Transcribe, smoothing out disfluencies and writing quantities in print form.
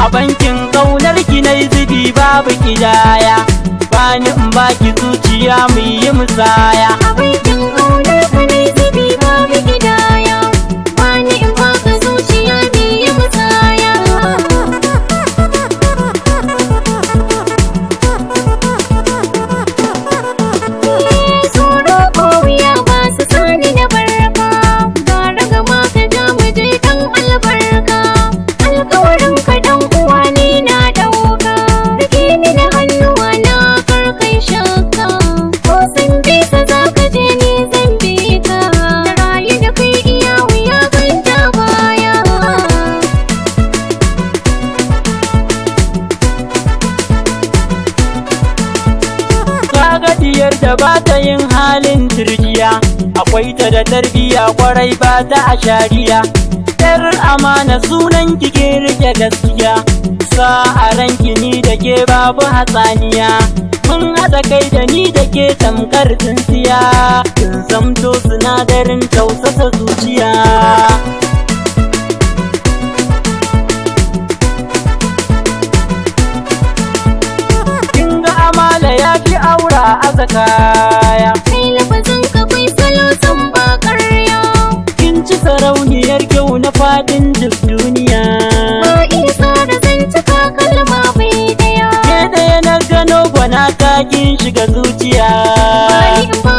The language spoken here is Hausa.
A bankin ƙaunar ki na zubi babu ƙidaya, bani in baki zuciya mu yi musaya. A bankin ƙaunar ka na zubi babu ƙidaya, bani in baka zuciya mu yi musaya. Tsoro ko wuya ba su sani na barka, gara gama ka ja mu je dan albarka. Alƙawarin ka dan uwa ni na ɗauka, rike ni da hannuwa na kar kai shakka. Ko san bisa za ka je ni zan bi ka, da rayu da kai iya wuya ban ja baya. Kaga diyar da ba ta yin halin turjiya, akwai ta da tarbiya kwarai ba ta a shariya. Yar amana sunan ki ke rike gaskiya, sa a ranki ni da ke babu hatsaniya. Mun haɗa kai da ni da ke tamkar tsintsiya, kin zamto sinadarin tausasa zuciya. Kin ga amala ya fi aura a zakaya, Kai lafazin ka kai salo san ba ƙarya, kin ci sarauniyar kyau na fadin duk duniya. ba isa da zantuka kalma bai ɗaya. Ke ɗaya na gano gwana kin shiga zuciya. Bani in ba